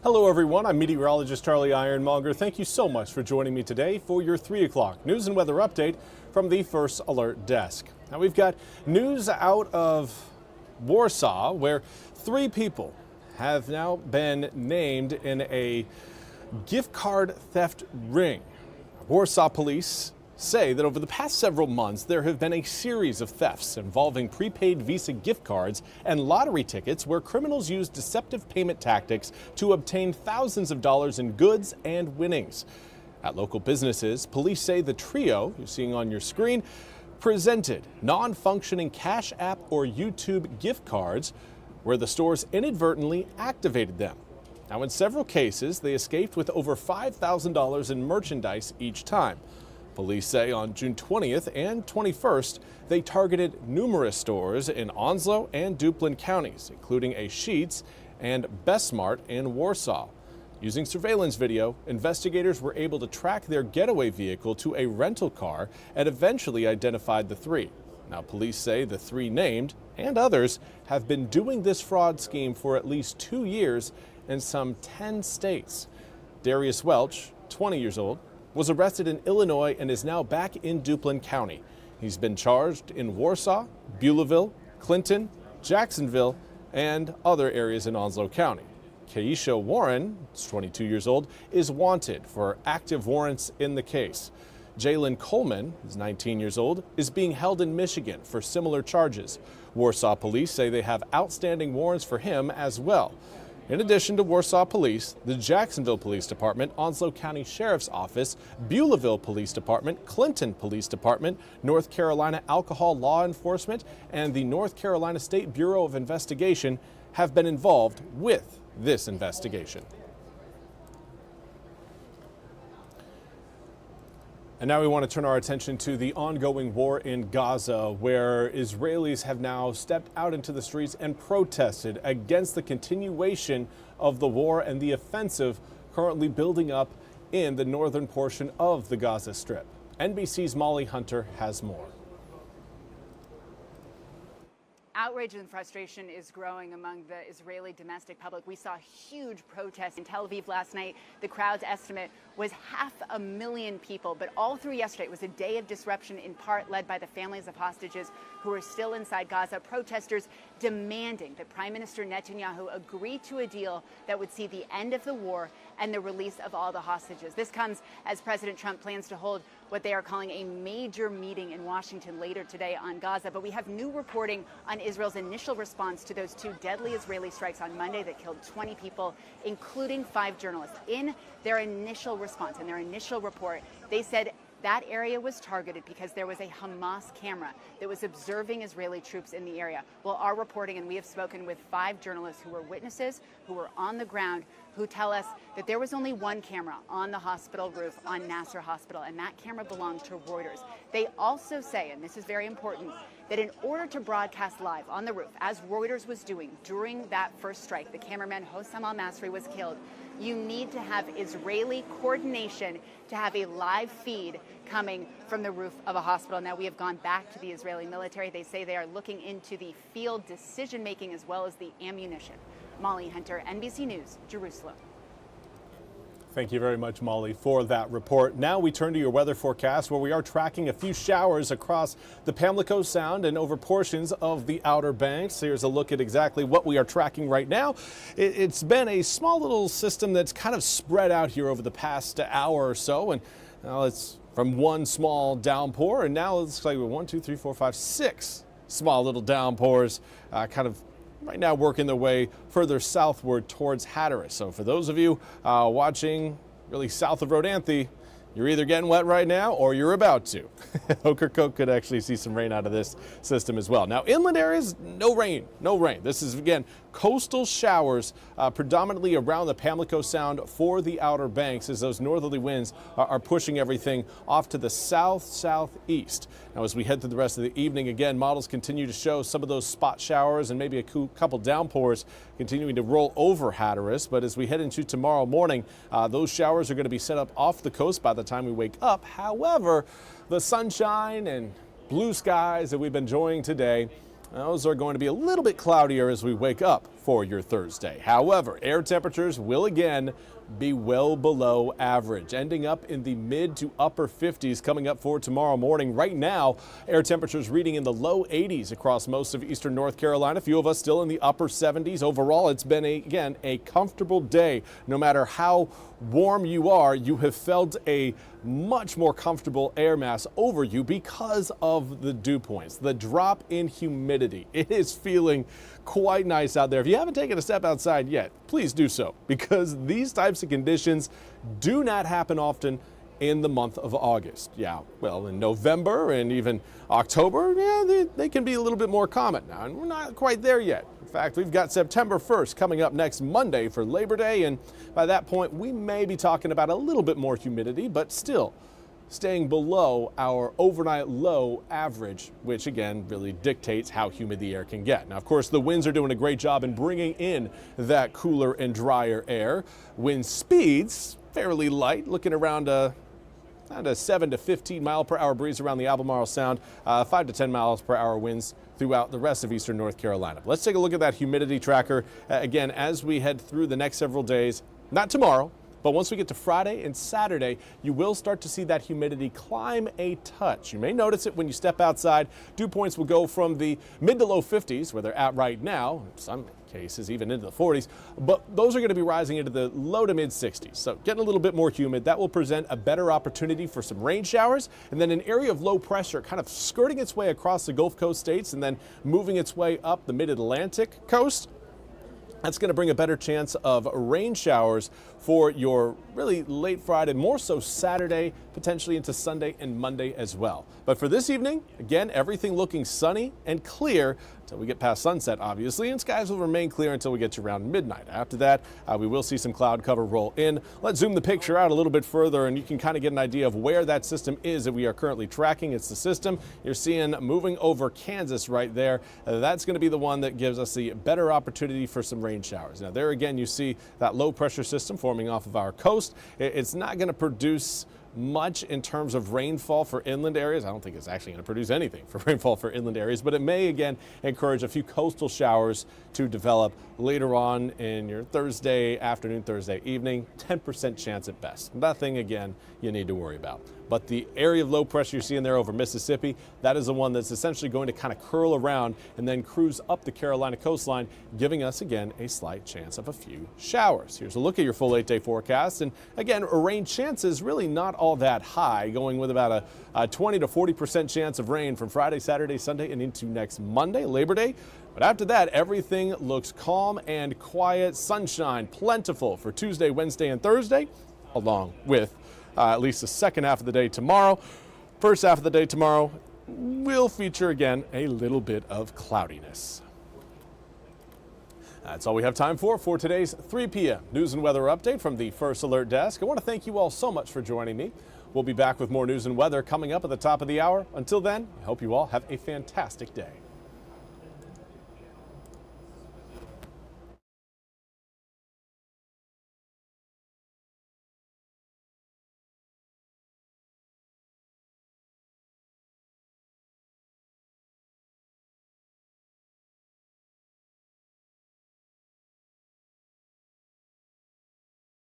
Hello everyone, I'm Meteorologist Charlie Ironmonger. Thank you so much for joining me today for your 3 o'clock news and weather update from the First Alert Desk. Now we've got news out of Warsaw where 3 people have now been named in a gift card theft ring. Warsaw police say that over the past several months there have been a series of thefts involving prepaid Visa gift cards and lottery tickets where criminals use deceptive payment tactics to obtain thousands of dollars in goods and winnings. At local businesses, police say the trio you're seeing on your screen presented non-functioning Cash App or YouTube gift cards where the stores inadvertently activated them. Now, in several cases, they escaped with over $5,000 in merchandise each time. Police say on June 20th and 21st, they targeted numerous stores in Onslow and Duplin counties, including a Sheetz and Besmart in Warsaw. Using surveillance video, investigators were able to track their getaway vehicle to a rental car and eventually identified the 3. Now, police say the 3 named and others have been doing this fraud scheme for at least 2 years in some 10 states. Darius Welch, 20 years old, was arrested in Illinois and is now back in Duplin County. He's been charged in Warsaw, Beulahville, Clinton, Jacksonville, and other areas in Onslow County. Keisha Warren, 22 years old, is wanted for active warrants in the case. Jalen Coleman, who's 19 years old, is being held in Michigan for similar charges. Warsaw police say they have outstanding warrants for him as well. In addition to Warsaw Police, the Jacksonville Police Department, Onslow County Sheriff's Office, Beulahville Police Department, Clinton Police Department, North Carolina Alcohol Law Enforcement, and the North Carolina State Bureau of Investigation have been involved with this investigation. And now we want to turn our attention to the ongoing war in Gaza, where Israelis have now stepped out into the streets and protested against the continuation of the war and the offensive currently building up in the northern portion of the Gaza Strip. NBC's Molly Hunter has more. Outrage and frustration is growing among the Israeli domestic public. We saw huge protests in Tel Aviv last night. The crowd's estimate was 500,000 people, but all through yesterday it was a day of disruption, in part led by the families of hostages who are still inside Gaza. Protesters demanding that Prime Minister Netanyahu agree to a deal that would see the end of the war and the release of all the hostages. This comes as President Trump plans to hold what they are calling a major meeting in Washington later today on Gaza. But we have new reporting on Israel's initial response to those 2 deadly Israeli strikes on Monday that killed 20 people, including 5 journalists. In their initial response, in their initial report, they said that area was targeted because there was a Hamas camera that was observing Israeli troops in the area. Well, our reporting, and we have spoken with 5 journalists who were witnesses, who were on the ground, who tell us that there was only 1 camera on the hospital roof on Nasser Hospital, and that camera belonged to Reuters. They also say, and this is very important, that in order to broadcast live on the roof, as Reuters was doing during that first strike, the cameraman Hossam al-Masri was killed, you need to have Israeli coordination to have a live feed coming from the roof of a hospital. Now, we have gone back to the Israeli military. They say they are looking into the field decision-making as well as the ammunition. Molly Hunter, NBC News, Jerusalem. Thank you very much, Molly, for that report. Now we turn to your weather forecast, where we are tracking a few showers across the Pamlico Sound and over portions of the Outer Banks. Here's a look at exactly what we are tracking right now. It's been a small little system that's kind of spread out here over the past hour or so, and now it's from one small downpour, and now it looks like 1, 2, 3, 4, 5, 6 small little downpours kind of right now working their way further southward towards Hatteras. So for those of you watching really south of Rodanthe, you're either getting wet right now or you're about to. Ocracoke could actually see some rain out of this system as well. Now, inland areas, no rain, no rain. This is, again, coastal showers predominantly around the Pamlico Sound for the Outer Banks as those northerly winds are pushing everything off to the south-southeast. Now, as we head through the rest of the evening, again, models continue to show some of those spot showers and maybe a couple downpours continuing to roll over Hatteras. But as we head into tomorrow morning, those showers are going to be set up off the coast by the time we wake up. However, the sunshine and blue skies that we've been enjoying today Those are going to be a little bit cloudier as we wake up for your Thursday. However, air temperatures will again be well below average, ending up in the mid to upper 50s coming up for tomorrow morning. Right now, air temperatures reading in the low 80s across most of eastern North Carolina. A few of us still in the upper 70s. Overall, it's been, again, a comfortable day. No matter how warm you are, you have felt a much more comfortable air mass over you because of the dew points, the drop in humidity. It is feeling quite nice out there. If you haven't taken a step outside yet, please do so, because these types of conditions do not happen often in the month of August. Yeah, well, in November and even October, yeah, they can be a little bit more common now, and we're not quite there yet. In fact, we've got September 1st coming up next Monday for Labor Day, and by that point, we may be talking about a little bit more humidity, but still staying below our overnight low average, which again really dictates how humid the air can get. Now, of course, the winds are doing a great job in bringing in that cooler and drier air. Wind speeds fairly light, looking around a 7 to 15 mile per hour breeze around the Albemarle Sound, 5 to 10 miles per hour winds throughout the rest of eastern North Carolina. Let's take a look at that humidity tracker again as we head through the next several days. Not tomorrow, but once we get to Friday and Saturday, you will start to see that humidity climb a touch. You may notice it when you step outside. Dew points will go from the mid to low 50s, where they're at right now, in some cases even into the 40s, but those are going to be rising into the low to mid 60s. So getting a little bit more humid, that will present a better opportunity for some rain showers, and then an area of low pressure kind of skirting its way across the Gulf Coast states and then moving its way up the mid-Atlantic coast. That's going to bring a better chance of rain showers for your really late Friday, more so Saturday, potentially into Sunday and Monday as well. But for this evening, again, everything looking sunny and clear until we get past sunset, obviously, and skies will remain clear until we get to around midnight. After that, we will see some cloud cover roll in. Let's zoom the picture out a little bit further, and you can kind of get an idea of where that system is that we are currently tracking. It's the system you're seeing moving over Kansas right there. That's going to be the one that gives us the better opportunity for some rain showers. Now, there again, you see that low pressure system forming off of our coast. It's not going to produce much in terms of rainfall for inland areas. I don't think it's actually going to produce anything for rainfall for inland areas, but it may again encourage a few coastal showers to develop later on in your Thursday afternoon, Thursday evening. 10% chance at best. Nothing again you need to worry about. But the area of low pressure you're seeing there over Mississippi, that is the one that's essentially going to kind of curl around and then cruise up the Carolina coastline, giving us again a slight chance of a few showers. Here's a look at your full 8-day forecast. And again, rain chances really not all that high, going with about a 20 to 40% chance of rain from Friday, Saturday, Sunday, and into next Monday, Labor Day. But after that, everything looks calm and quiet, sunshine plentiful for Tuesday, Wednesday, and Thursday, along with at least the second half of the day tomorrow. First half of the day tomorrow will feature again a little bit of cloudiness. That's all we have time for today's 3 p.m. news and weather update from the First Alert Desk. I want to thank you all so much for joining me. We'll be back with more news and weather coming up at the top of the hour. Until then, I hope you all have a fantastic day.